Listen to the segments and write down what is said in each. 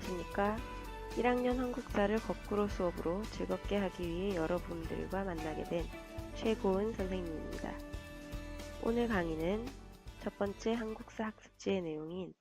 안녕하십니까. 1학년 한국사를 거꾸로 수업으로 즐겁게 하기 위해 여러분들과 만나게 된 최고은 선생님입니다. 오늘 강의는 첫 번째 한국사 학습지의 내용인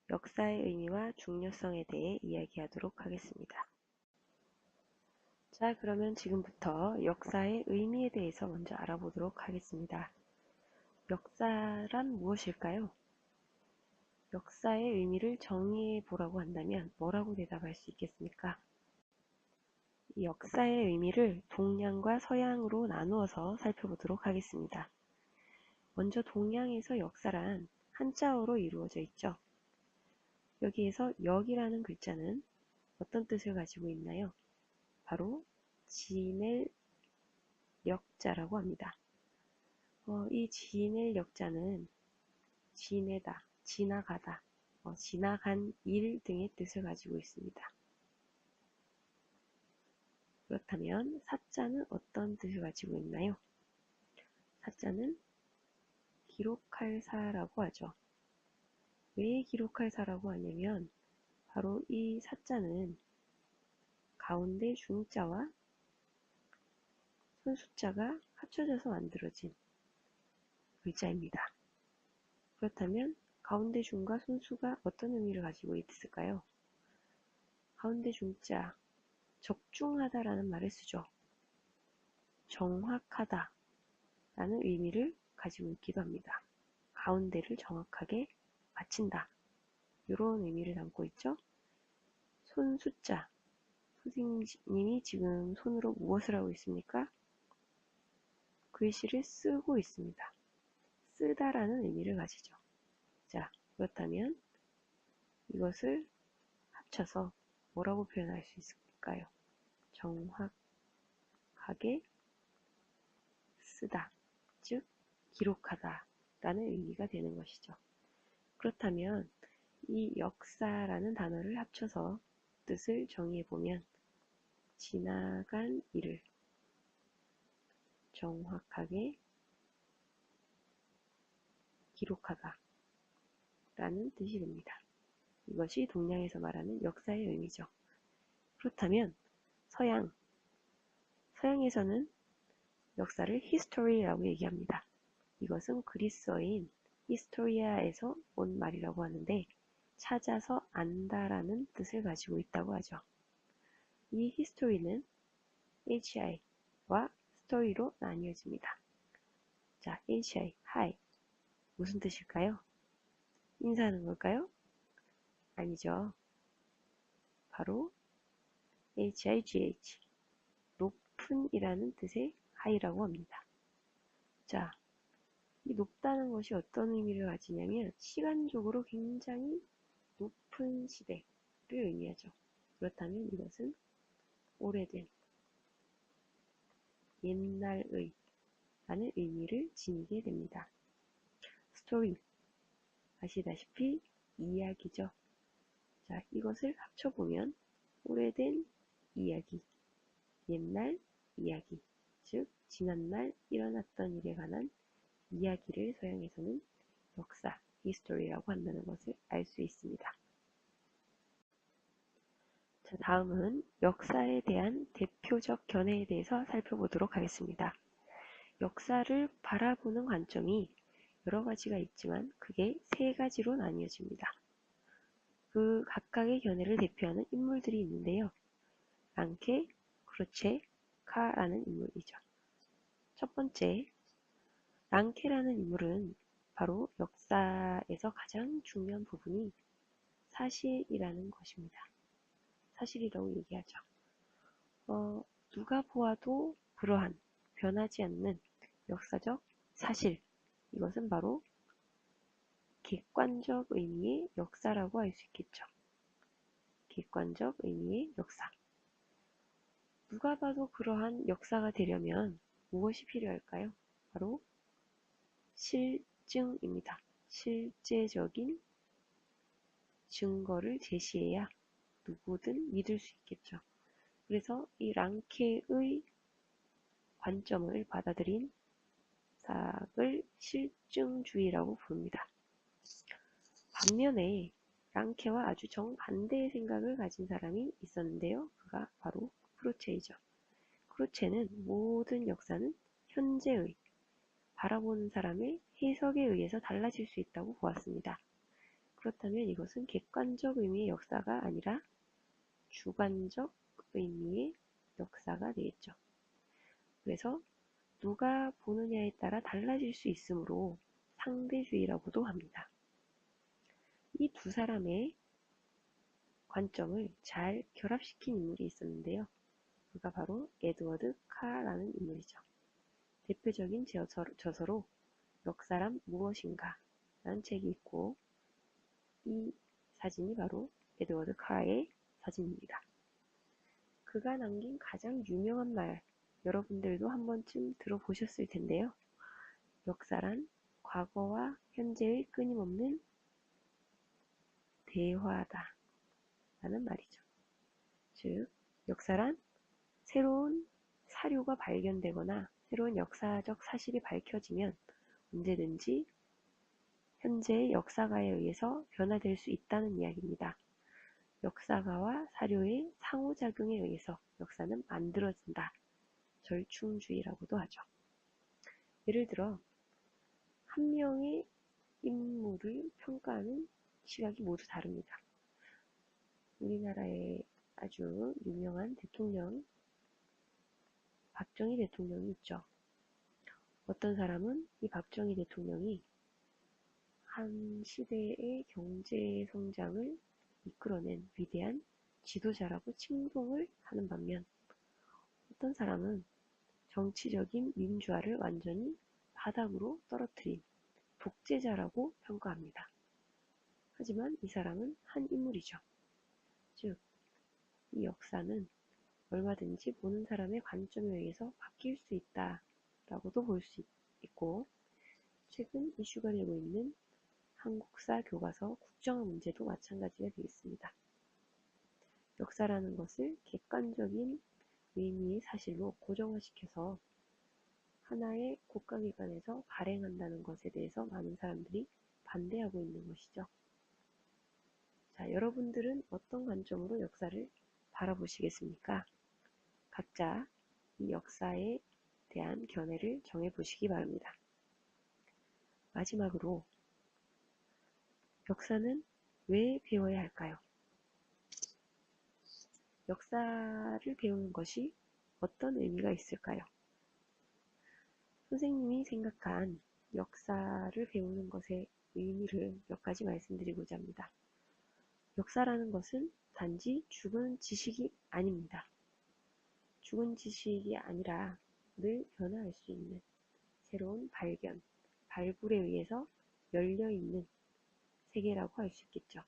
역사의 의미와 중요성에 대해 이야기하도록 하겠습니다. 자, 그러면 지금부터 역사의 의미에 대해서 먼저 알아보도록 하겠습니다. 역사란 무엇일까요? 역사의 의미를 정의해 보라고 한다면 뭐라고 대답할 수 있겠습니까? 이 역사의 의미를 동양과 서양으로 나누어서 살펴보도록 하겠습니다. 먼저 동양에서 역사란 한자어로 이루어져 있죠. 여기에서 역이라는 글자는 어떤 뜻을 가지고 있나요? 바로 지낼 역자라고 합니다. 이 지낼 역자는 지내다, 지나가다, 지나간 일 등의 뜻을 가지고 있습니다. 그렇다면 사자는 어떤 뜻을 가지고 있나요? 사자는 기록할 사라고 하죠. 왜 기록할 사라고 하냐면 바로 이 사자는 가운데 중자와 손수자가 합쳐져서 만들어진 글자입니다. 그렇다면 가운데 중과 손수가 어떤 의미를 가지고 있을까요? 가운데 중자, 적중하다라는 말을 쓰죠. 정확하다 라는 의미를 가지고 있기도 합니다. 가운데를 정확하게 맞춘다, 이런 의미를 담고 있죠. 손수자, 선생님이 지금 손으로 무엇을 하고 있습니까? 글씨를 쓰고 있습니다. 쓰다라는 의미를 가지죠. 자, 그렇다면 이것을 합쳐서 뭐라고 표현할 수 있을까요? 정확하게 쓰다, 즉 기록하다 라는 의미가 되는 것이죠. 그렇다면 이 역사라는 단어를 합쳐서 뜻을 정의해보면 지나간 일을 정확하게 기록하다 라는 뜻이 됩니다. 이것이 동양에서 말하는 역사의 의미죠. 그렇다면 서양에서는 역사를 history라고 얘기합니다. 이것은 그리스어인 히스토리아에서 온 말이라고 하는데 찾아서 안다라는 뜻을 가지고 있다고 하죠. 이 history는 hi와 story로 나뉘어집니다. 자, hi, 무슨 뜻일까요? 인사하는 걸까요? 아니죠. 바로 high, 높은 이라는 뜻의 high라고 합니다. 자, 이 높다는 것이 어떤 의미를 가지냐면 시간적으로 굉장히 높은 시대를 의미하죠. 그렇다면 이것은 오래된, 옛날의 라는 의미를 지니게 됩니다. 스토리, 아시다시피 이야기죠. 자, 이것을 합쳐보면 오래된 이야기, 옛날 이야기, 즉 지난날 일어났던 일에 관한 이야기를 서양에서는 역사, history라고 한다는 것을 알 수 있습니다. 자, 다음은 역사에 대한 대표적 견해에 대해서 살펴보도록 하겠습니다. 역사를 바라보는 관점이 여러 가지가 있지만 그게 세 가지로 나뉘어집니다. 그 각각의 견해를 대표하는 인물들이 있는데요. 랑케, 크루체, 카라는 인물이죠. 첫 번째, 랑케라는 인물은 바로 역사에서 가장 중요한 부분이 사실이라는 것입니다. 사실이라고 얘기하죠. 누가 보아도 그러한 변하지 않는 역사적 사실, 이것은 바로 객관적 의미의 역사라고 할 수 있겠죠. 객관적 의미의 역사. 누가 봐도 그러한 역사가 되려면 무엇이 필요할까요? 바로 실증입니다. 실제적인 증거를 제시해야 누구든 믿을 수 있겠죠. 그래서 이 랑케의 관점을 받아들인 사학을 실증주의라고 부릅니다. 반면에 랑케와 아주 정반대의 생각을 가진 사람이 있었는데요. 그가 바로 크루체이죠. 크루체는 모든 역사는 현재의 바라보는 사람의 해석에 의해서 달라질 수 있다고 보았습니다. 그렇다면 이것은 객관적 의미의 역사가 아니라 주관적 의미의 역사가 되겠죠. 그래서 누가 보느냐에 따라 달라질 수 있으므로 상대주의라고도 합니다. 이 두 사람의 관점을 잘 결합시킨 인물이 있었는데요. 그가 바로 에드워드 카라는 인물이죠. 대표적인 저서로 역사란 무엇인가 라는 책이 있고, 이 사진이 바로 에드워드 카의 사진입니다. 그가 남긴 가장 유명한 말, 여러분들도 한 번쯤 들어보셨을 텐데요. 역사란 과거와 현재의 끊임없는 대화다 라는 말이죠. 즉, 역사란 새로운 사료가 발견되거나 새로운 역사적 사실이 밝혀지면 언제든지 현재의 역사가에 의해서 변화될 수 있다는 이야기입니다. 역사가와 사료의 상호작용에 의해서 역사는 만들어진다. 절충주의라고도 하죠. 예를 들어 한 명의 인물을 평가하는 시각이 모두 다릅니다. 우리나라의 아주 유명한 대통령 박정희 대통령이 있죠. 어떤 사람은 이 박정희 대통령이 한 시대의 경제 성장을 이끌어낸 위대한 지도자라고 칭송을 하는 반면, 어떤 사람은 정치적인 민주화를 완전히 바닥으로 떨어뜨린 독재자라고 평가합니다. 하지만 이 사람은 한 인물이죠. 즉, 이 역사는 얼마든지 보는 사람의 관점에 의해서 바뀔 수 있다라고도 볼 수 있고, 최근 이슈가 되고 있는 한국사 교과서 국정화 문제도 마찬가지가 되겠습니다. 역사라는 것을 객관적인 의미의 사실로 고정화시켜서 하나의 국가기관에서 발행한다는 것에 대해서 많은 사람들이 반대하고 있는 것이죠. 자, 여러분들은 어떤 관점으로 역사를 바라보시겠습니까? 각자 이 역사에 대한 견해를 정해보시기 바랍니다. 마지막으로 역사는 왜 배워야 할까요? 역사를 배우는 것이 어떤 의미가 있을까요? 선생님이 생각한 역사를 배우는 것의 의미를 몇 가지 말씀드리고자 합니다. 역사라는 것은 단지 죽은 지식이 아닙니다. 죽은 지식이 아니라 늘 변화할 수 있는 새로운 발견, 발굴에 의해서 열려있는 세계라고 할 수 있겠죠.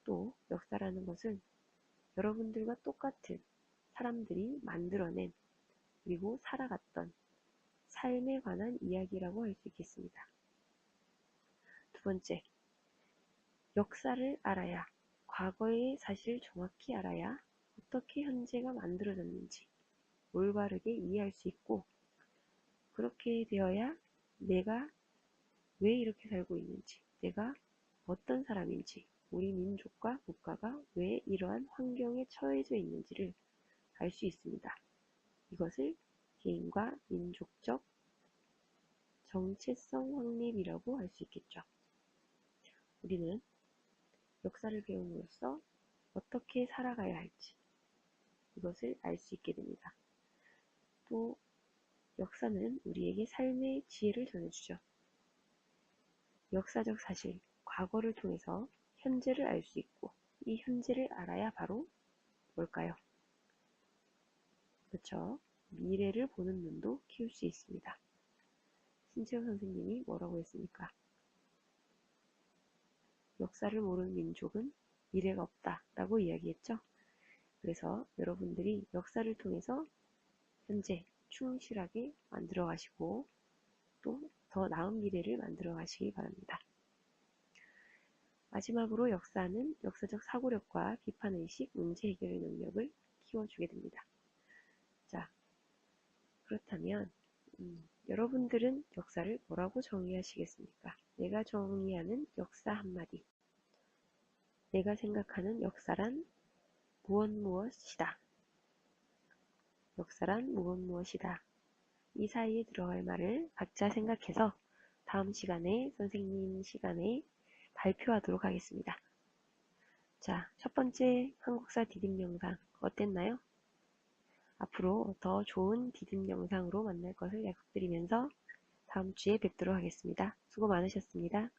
또 역사라는 것은 여러분들과 똑같은 사람들이 만들어낸 그리고 살아갔던 삶에 관한 이야기라고 할 수 있겠습니다. 두 번째, 역사를 알아야, 과거의 사실을 정확히 알아야 어떻게 현재가 만들어졌는지 올바르게 이해할 수 있고, 그렇게 되어야 내가 왜 이렇게 살고 있는지, 내가 어떤 사람인지, 우리 민족과 국가가 왜 이러한 환경에 처해져 있는지를 알 수 있습니다. 이것을 개인과 민족적 정체성 확립이라고 할 수 있겠죠. 우리는 역사를 배움으로써 어떻게 살아가야 할지 이것을 알 수 있게 됩니다. 또 역사는 우리에게 삶의 지혜를 전해주죠. 역사적 사실, 과거를 통해서 현재를 알 수 있고, 이 현재를 알아야 바로 뭘까요? 그렇죠. 미래를 보는 눈도 키울 수 있습니다. 신채호 선생님이 뭐라고 했습니까? 역사를 모르는 민족은 미래가 없다 라고 이야기했죠. 그래서 여러분들이 역사를 통해서 현재 충실하게 만들어 가시고 또 더 나은 미래를 만들어 가시기 바랍니다. 마지막으로 역사는 역사적 사고력과 비판의식, 문제 해결 능력을 키워주게 됩니다. 자, 그렇다면 여러분들은 역사를 뭐라고 정의하시겠습니까? 내가 정의하는 역사 한마디. 내가 생각하는 역사란 무엇무엇이다. 역사란 무엇무엇이다. 이 사이에 들어갈 말을 각자 생각해서 다음 시간에 선생님 시간에 발표하도록 하겠습니다. 자, 첫 번째 한국사 디딤 영상 어땠나요? 앞으로 더 좋은 디딤 영상으로 만날 것을 약속드리면서 다음 주에 뵙도록 하겠습니다. 수고 많으셨습니다.